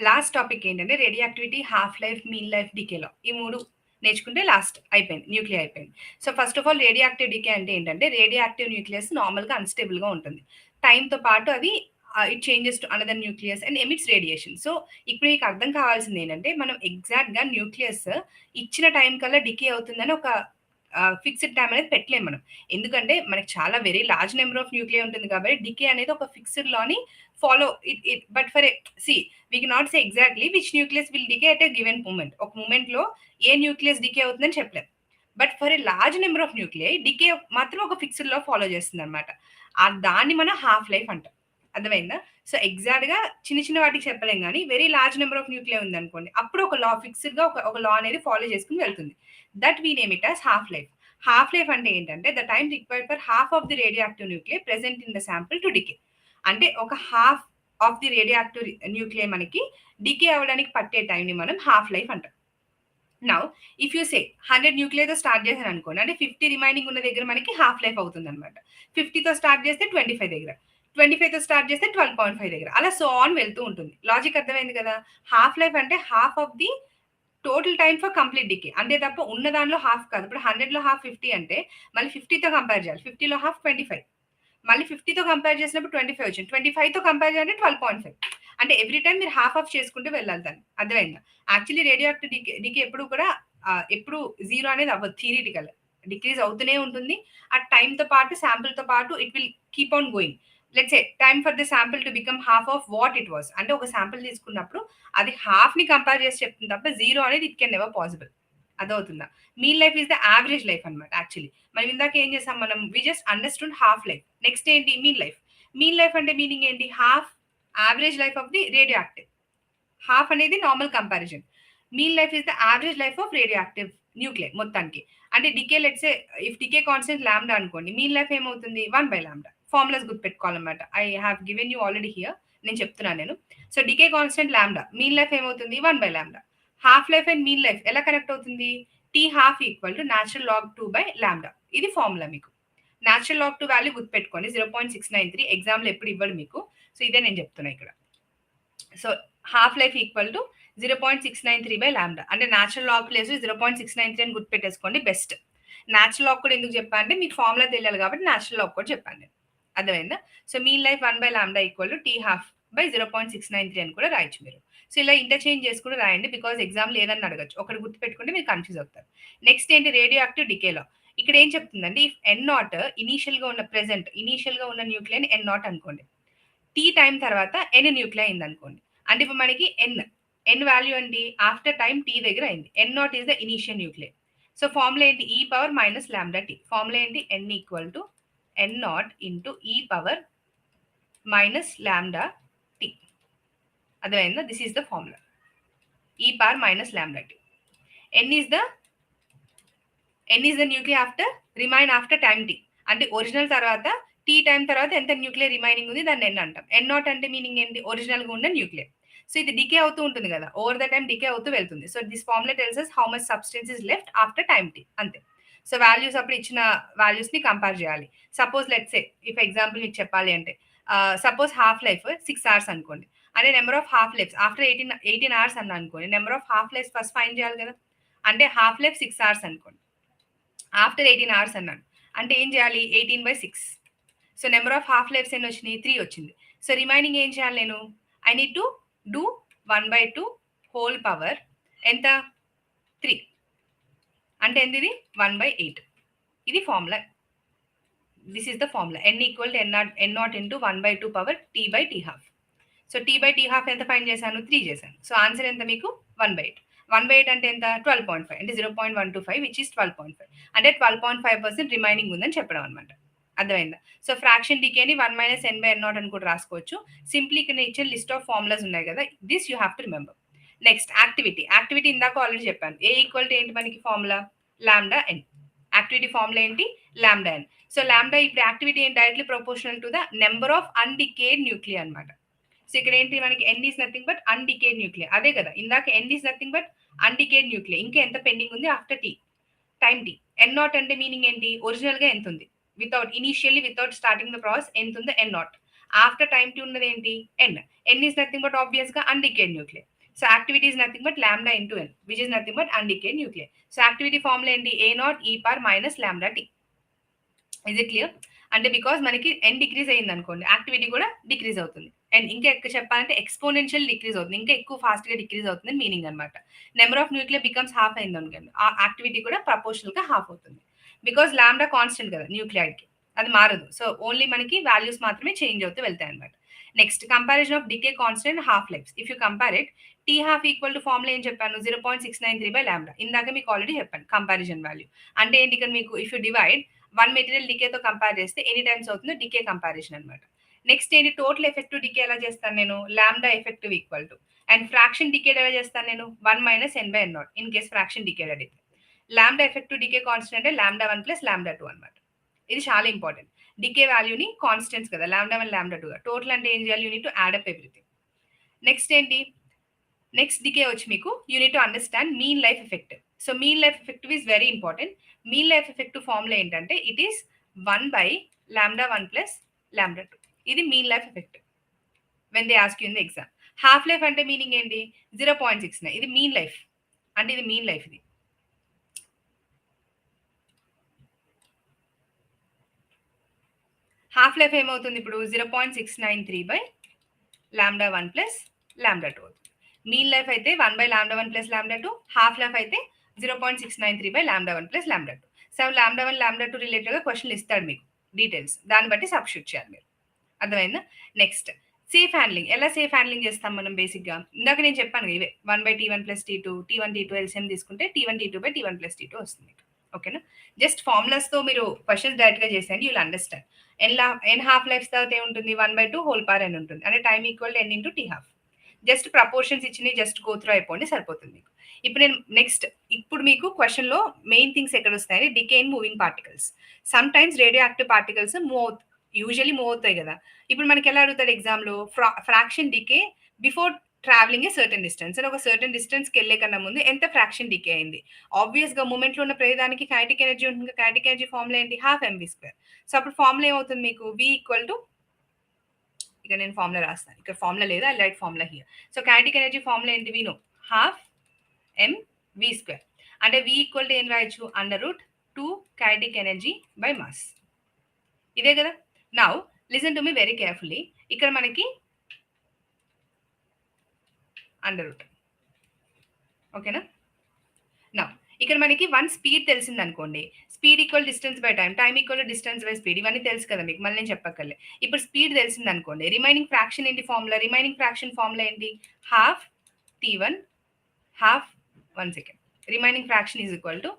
Last topic ఏంటంటే radio activity, half life, mean life, డికేలో ఈ 3 నేర్చుకుంటే లాస్ట్ అయిపోయింది. న్యూక్లియర్ అయిపోయింది. So first of all radio active decay అంటే ఏంటంటే రేడియో యాక్టివ్ న్యూక్లియస్ నార్మల్‌గా అన్‌స్టేబుల్‌గా ఉంటుంది. టైమ్‌తో పాటు అది it changes to another nucleus and emits radiation. So ఇప్పుడు మీకు అర్థం కావాల్సింది ఏంటంటే మనం ఎగ్జాక్ట్‌గా న్యూక్లియస్ ఇచ్చిన టైం కల్లా డికే అవుతుందని ఒక ఫిక్స్డ్ టైమ్ అనేది పెట్టలేము మనం. ఎందుకంటే మనకి చాలా very large number of nuclear ఉంటుంది కాబట్టి డికే అనేది ఒక ఫిక్స్డ్ లాని follow it it but for see we cannot say exactly which nucleus will decay at a given moment. ఒక మూమెంట్‌లో ఏ న్యూక్లియస్ డికే అవుతుందని చెప్పలేం. But for a large number of nuclei decay మాత్రం ఒక ఫిక్స్డ్ లా ఫాలో చేస్తుందన్నమాట. దాన్ని మనం హాఫ్ లైఫ్ అంటాం. అర్థమైందా? సో ఎగ్జాక్ట్‌గా చిన్న చిన్న వాటికి చెప్పలేం గానీ very large number of nuclei ఉందనుకోండి. అప్పుడు ఒక లా ఫిక్స్డ్‌గా ఒక లా అనేది ఫాలో చేసుకొని వెళ్తుంది. That we name it as half life. Half life అంటే ఏంటంటే the time required for half of the radio active nuclei present in the sample to decay. అంటే ఒక half of the radio active nuclei మనకి decay అవ్వడానికి పట్టే టైంని మనం half life అంటాం. నౌ ఇఫ్ యూ సే 100 న్యూక్లియర్‌తో స్టార్ట్ చేశారనుకోండి. అంటే 50 రిమైనింగ్ ఉన్న దగ్గర మనకి హాఫ్ లైఫ్ అవుతుందన్నమాట. 50తో స్టార్ట్ చేస్తే 25 దగ్గర. 25తో స్టార్ట్ చేస్తే 12.5 దగ్గర. అలా సో ఆన్ వెళ్తూ ఉంటుంది. లాజిక్ అర్థమైంది కదా! హాఫ్ లైఫ్ అంటే half of the total time for complete decay. అంతే తప్ప ఉన్న దానిలో హాఫ్ కాదు. ఇప్పుడు 100లో హాఫ్ 50 అంటే మళ్ళీ 50తో కంపేర్ చేయాలి. 50లో హాఫ్ 25. మళ్ళీ 50తో కంపేర్ చేసినప్పుడు 25 వచ్చింది. 25తో కంపేర్ చేయాలంటే 12.5. అంటే ఎవ్రీ టైమ్ మీరు హాఫ్ ఆఫ్ చేసుకుంటూ వెళ్ళాలి దాన్ని. అర్థమైందా? యాక్చువల్లీ రేడియో యాక్టివ్ డికే ఎప్పుడు కూడా ఎప్పుడు 0 అనేది అవ్వదు థియరిటికల్. డిక్రీజ్ అవుతూనే ఉంటుంది. ఆ టైమ్‌తో పాటు శాంపుల్‌తో పాటు it will keep on going. Let's say time for the sample to become half of what it was. అంటే ఒక శాంపుల్ తీసుకున్నప్పుడు అది హాఫ్‌ని కంపేర్ చేసి చెప్తుంది తప్ప 0 అనేది ఇట్ కెన్ నెవర్ పాసిబుల్. అర్థమవుతుందా? Mean life is the average life అన్నమాట యాక్చువల్లీ. మనం ఇందాక ఏం చేసాం మనం we just understood half life. Next ఏంటి మీన్ లైఫ్. మీన్ లైఫ్ అంటే మీనింగ్ ఏంటి? Half average life of the radio active. Half అనేది normal comparison. Mean life is the average life of radio active nuclear మొత్తానికి. అంటే decay let's say if decay constant lambda అనుకోండి. Mean life ఏమవుతుంది? 1 by lambda. Formulas గుర్తుపెట్టుకోవాలన్నమాట. I have given you already here. నేను చెప్తున్నాను నేను. So decay constant lambda. Mean life ఏమవుతుంది? 1 by lambda. Half life and mean life ఎలా connect అవుతుంది? T half equal to natural log 2 by lambda. ఇది formula మీకు. Natural log 2 value గుర్తుపెట్టుకోండి. 0.693 ఎగ్జామ్‌లో ఎప్పుడు ఇవ్వడు మీకు. సో ఇదే నేను చెప్తున్నా ఇక్కడ. So half life equal to 0.693 by lambda. అంటే న్యాచురల్ లాగ్ ప్లేస్ 0.693 అని గుర్తుపెట్టేసుకోండి బెస్ట్. న్యాచురల్ లాగ్ కూడా ఎందుకు చెప్పా అంటే మీకు ఫార్ములా తెలియాలి కాబట్టి న్యాచురల్ లాగ్ కూడా చెప్పాను నేను. అర్థమైందా? So mean life 1 by lambda equal to T half by 0.693 అని కూడా రాయొచ్చు మీరు. సో ఇలా ఇంటర్చేంజ్ చేసుకుని రాయండి. బికాజ్ ఎగ్జామ్‌లో ఏదన్నా అడగొచ్చు. ఒకటి గుర్తుపెట్టుకుంటే మీరు కన్‌ఫ్యూజ్ అవుతారు. నెక్స్ట్ ఏంటి రేడియో యాక్టివ్ డికేలో. ఇక్కడ ఏం చెప్తుందంటే ఇఫ్ ఎన్ నాట్ ఇనీషియల్‌గా ఉన్న న్యూక్లియర్ ఎన్ నాట్ అనుకోండి. టీ టైం తర్వాత ఎన్ న్యూక్లియర్ అయింది అనుకోండి. అంటే ఇప్పుడు మనకి ఎన్ వాల్యూ ఏంటి? ఆఫ్టర్ టైం టీ దగ్గర అయింది. N not is the initial nuclear. So formula ఏంటి? E power minus lambda T. Formula ఏంటి? N equal to N not into e power minus lambda T. అర్థమైందా? This is the formula. E power minus lambda T. N is the nuclear remain after time tea. అంటే original తర్వాత tea time తర్వాత ఎంత nuclear remaining ఉంది దాన్ని ఎన్ అంటాం. N naught అంటే meaning ఏంటి? ఒరిజినల్ గా ఉన్న న్యూక్లియర్. సో ఇది డికే అవుతూ ఉంటుంది కదా, ఓవర్ ద టైం డికే అవుతూ వెళ్తుంది. So this formula tells us how much substance is left after time T. అంతే. సో వాల్యూస్ అప్పుడు ఇచ్చిన వాల్యూస్ ని కంపేర్ చేయాలి. Suppose let's say if example మీకు చెప్పాలి అంటే సపోజ్ హాఫ్ లైఫ్ 6 అవర్స్ అనుకోండి. అంటే number of half lives after 18 hours అన్నా అనుకోండి. Number of half lives first find చేయాలి కదా. అంటే హాఫ్ లైఫ్ 6 అవర్స్ అనుకోండి. ఆఫ్టర్ 18 అవర్స్ అన్నాను. అంటే ఏం చేయాలి? 18/6. So number of half lives ఎన్ని వచ్చినాయి? 3 వచ్చింది. సో రిమైనింగ్ ఏం చేయాలి నేను? I need to do 1/2 whole power ఎంత? 3. అంటే ఎంత ఇది? 1/8. ఇది ఫార్ములా. This is the formula. n equal to n naught into 1/2 power T by T half. So T by T half ఎంత ఫైండ్ చేశాను? 3 చేశాను. సో ఆన్సర్ ఎంత మీకు? 1/8. 1/8 అంటే ఎంత? 12.5. అంటే 0.125 విచ్ ఈస్ 12.5. అంటే 12.5% రిమైనింగ్ ఉందని చెప్పడం అనమాట. అర్థమైందా? సో ఫ్రాక్షన్ డికేని 1 minus N by N not అని కూడా రాసుకోవచ్చు. సింప్లీ ఇక్కడ ఇచ్చిన లిస్ట్ ఆఫ్ ఫార్ములాస్ ఉన్నాయి కదా, this you have to remember. Next activity. Activity ఇందాక ఆల్రెడీ చెప్పాను. ఏ ఈక్వల్ టు ఏంటి మనకి formula? Lambda N. Activity formula ఏంటి? Lambda N. సో లాంబ్డా ఇప్పుడు యాక్టివిటీ ఏంటి? Directly proportional to the number of undecayed nuclear అనమాట. సో ఇక్కడ ఏంటి మనకి N is nothing but undecayed nuclear. అదే కదా ఇందాక N is nothing but undecayed nuclear. ఇంకా ఎంత పెండింగ్ ఉంది after T time T. N naught అంటే మీనింగ్ ఏంటి? ఒరిజినల్ గా ఎంత ఉంది? వితౌట్ స్టార్టింగ్ ద ప్రాసెస్ ఎంత ఉంది? N naught. After time T ఉన్నది ఏంటి? N. N is nothing but obvious గా undecayed nuclear. So activity is nothing but lambda into N which is nothing but undecayed nuclei. So activity formula ఏంటి? A naught E power minus lambda T. Is it clear? అంటే because మనకి N decrease అయింది అనుకోండి, activity కూడా decrease అవుతుంది. And ఇంకా ఎక్కువ చెప్పాలంటే ఎక్స్పోనెన్షియల్ డిక్రీజ్ అవుతుంది, ఇంకా ఎక్కువ ఫాస్ట్ గా డిక్రీజ్ అవుతుంది మీనింగ్ అనమాట. Number of nuclear becomes half అయింది అనుకోండి, ఆ యాక్టివిటీ కూడా ప్రపోర్షనల్ గా హాఫ్ అవుతుంది. బికాస్ లాంబ్డా కాన్స్టెంట్ కదా న్యూక్లియైడ్ కి, అది మారదు. సో ఓన్లీ మనకి వాల్యూస్ మాత్రమే చేంజ్ అవుతూ వెళ్తాయి అనమాట. Next comparison of decay constant half lives. If you compare it, T half equal to formula ఏం చెప్పాను? 0.693 బై లాంబ్డా. ఇందాక మీకు ఆల్రెడీ చెప్పాను కంపారిజన్ వాల్యూ. అంటే ఏంటి ఇక్కడ మీకు if you divide one material డికేతో కంపేర్ చేస్తే ఎనీ టైమ్స్ అవుతుందో డికే కంపారిజన్ అనమాట. నెక్స్ట్ ఏంటి? టోటల్ ఎఫెక్టివ్ డికే ఎలా చేస్తాను నేను? Lambda effective equal to, and fraction decayed ఎలా చేస్తాను నేను? 1 minus N by N not in case fraction decayed అడిగితే. లాంబ్డా ఎఫెక్టివ్ డికే కాన్స్టెంట్ అంటే లాంబ్డా 1 ప్లస్ లాంబ్డా 2 అనమాట. ఇది చాలా ఇంపార్టెంట్. డికే వాల్యూని కాన్స్టెంట్స్ కదా, లాంబ్డా 1 లాంబ్డా 2. టోటల్ అంటే ఏం చేయాలి? Unit to add up everything. Next ఏంటి? నెక్స్ట్ డికే వచ్చి మీకు unit to understand mean life effective. So mean life effective is very important. Mean life effective formula ఏంటంటే it is 1 by lambda 1 plus lambda 2. ఇది mean life effective when they ask you in the exam. Half life అంటే meaning ఏంటి? 0.69. ఇది mean life అంటే ఇది mean life. ఇది half life ఏమవుతుంది ఇప్పుడు? 0.693 బై లాంబ్డా 1 ప్లస్ లాంబ్డా 2 అవుతుంది. మీన్ లైఫ్ అయితే 1 by lambda 1 plus lambda 2, half life అయితే 0.693 by lambda 1 plus lambda 2. So lambda 1 lambda 2 related గా క్వశ్చన్లు ఇస్తాడు మీకు డీటెయిల్స్, దాన్ని బట్టి సబ్స్టిట్యూట్ చేయాలి మీరు. అర్థమైందా? Next safe handling. ఎలా సేఫ్ హ్యాండ్లింగ్ చేస్తాం మనం? బేసిక్ గా ఇందాక నేను చెప్పాను ఇవే 1 by T1 plus T2, T1 T2 LCM తీసుకుంటే T1 T2 by T1 plus T2 వస్తుంది. ఓకేనా? జస్ట్ ఫార్ములాస్ తో మీరు క్వశ్చన్స్ డైరెక్ట్ గా చేసేయండి, you will understand. N half life తర్వాత ఏముంటుంది? 1/2 హోల్ పవర్ ఎన్ ఉంటుంది, అంటే time equal to N into T half. Just proportions ఇచ్చినవి జస్ట్ గో త్రూ అయిపోండి, సరిపోతుంది మీకు. ఇప్పుడు నేను నెక్స్ట్ ఇప్పుడు మీకు క్వశ్చన్ లో మెయిన్ థింగ్స్ ఎక్కడ వస్తాయని, decay in moving particles. Sometimes radioactive particles usually move అవుతాయి కదా. ఇప్పుడు మనకి ఎలా అడుగుతాడు ఎగ్జామ్ లో? Fraction decay before travelling a certain distance అని, ఒక సర్టన్ డిస్టెన్స్ కి వెళ్ళే కన్నా ముందు ఎంత ఫ్రాక్షన్ డికే అయింది. ఆబ్వియస్ గా మూమెంట్ లో ఉన్న ప్రతిదానికి కైనెటిక్ ఎనర్జీ ఉంటుంది. కైనెటిక్ ఎనర్జీ ఫార్ములా ఏంటి? Half MV square. సో అప్పుడు ఫార్ములా ఏమవుతుంది మీకు? వి ఈక్వల్ టు, ఇక నేను ఫార్ములా రాస్తాను, ఇక్కడ ఫార్ములా లేదా, I write formula here. So kinetic energy formula ఏంటి? We know half M V square. అంటే వి ఈక్వల్ టు ఏం రాయొచ్చు? √2 కైనెటిక్ ఎనర్జీ బై మాస్. ఇదే కదా. Now listen to me very carefully. ఇక్కడ మనకి √, ఓకేనా? నౌ ఇక్కడ మనకి వన్ స్పీడ్ తెలిసింది అనుకోండి, speed equal distance by time, time equal distance by speed, ఇవన్నీ తెలుసు కదా మీకు, మళ్ళీ నేను చెప్పక్కర్లే. ఇప్పుడు స్పీడ్ తెలిసింది అనుకోండి, రిమైనింగ్ ఫ్రాక్షన్ ఏంటి ఫార్ములా? రిమైనింగ్ ఫ్రాక్షన్ ఫార్ములా ఏంటి? Half T1 half 1 second. Remaining fraction is equal to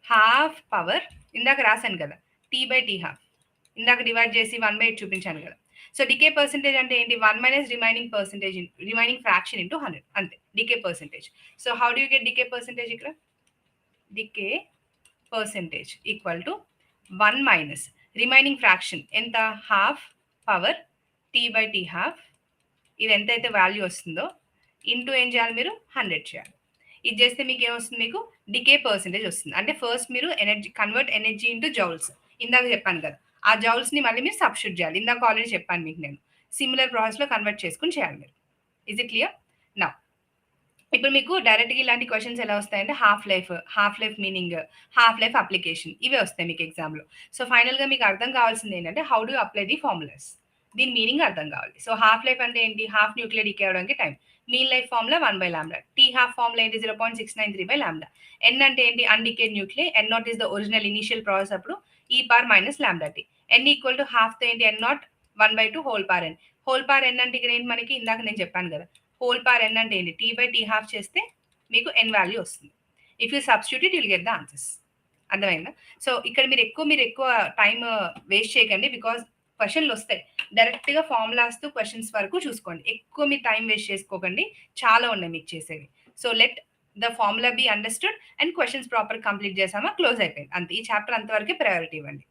half power, ఇందాక రాశాను కదా, T బై T హాఫ్, ఇందాక డివైడ్ చేసి 1/8 చూపించాను కదా. సో డికే పర్సెంటేజ్ అంటే ఏంటి? 1 minus remaining percentage, remaining fraction into 100, అంతే decay percentage. So how do you get decay percentage? ఇక్కడ decay percentage equal to 1 minus remaining fraction ఎంత? Half power T by T half, ఇది ఎంతైతే value వస్తుందో into ఏం చేయాలి మీరు? 100 చేయాలి. ఇది చేస్తే మీకు ఏమొస్తుంది? మీకు డికే పర్సెంటేజ్ వస్తుంది. అంటే ఫస్ట్ మీరు energy convert energy into joules, ఇందాక చెప్పాను కదా, ఆ జౌల్స్ ని మళ్ళీ మీరు సబ్స్టిట్యూట్ చేయాలి. ఇందాక ఆల్రెడీ చెప్పాను మీకు నేను, సిమిలర్ ప్రాసెస్ లో కన్వర్ట్ చేసుకుని చేయాలి మీరు. Is it clear? నౌ ఇప్పుడు మీకు డైరెక్ట్గా ఇలాంటి క్వశ్చన్స్ ఎలా వస్తాయంటే half life meaning, half life application, ఇవే వస్తాయి మీకు ఎగ్జామ్లో. సో ఫైనల్గా మీకు అర్థం కావాల్సింది ఏంటంటే how do apply the formulas, దీని మీనింగ్ అర్థం కావాలి. సో హాఫ్ లైఫ్ అంటే ఏంటి? హాఫ్ న్యూక్లియర్ డికే అవడానికి time. Mean life formula 1 by lambda. T half formula ఏంటి? 0.693 బై లాంబ్డా. ఎన్ అంటే ఏంటి? Undecayed nuclear. N not is the original initial process అప్పుడు e power minus lambda T. N equal to half తో ఏంటి? N not 1/2 whole power N. Whole power N అంటే ఇక్కడ ఏంటి మనకి? ఇందాక నేను చెప్పాను కదా, హోల్ పవర్ ఎన్ అంటే ఏంటి? టీ బై టీ హాఫ్ చేస్తే మీకు ఎన్ వాల్యూ వస్తుంది. If you substitute it will get the answers. అర్థమైందా? సో ఇక్కడ మీరు ఎక్కువ టైం వేస్ట్ చేయకండి, బికాస్ క్వశ్చన్లు వస్తాయి. డైరెక్ట్ గా ఫార్ములాస్ తో క్వశ్చన్స్ వరకు చూసుకోండి, ఎక్కువ మీరు టైం వేస్ట్ చేసుకోకండి, చాలా ఉన్నాయి మీకు చేసేవి. So let the formula be understood and questions proper complete చేసామా, క్లోజ్ అయిపోయింది అంతే. ఈ చాప్టర్ అంతవరకే ప్రయారిటీ ఇవ్వండి.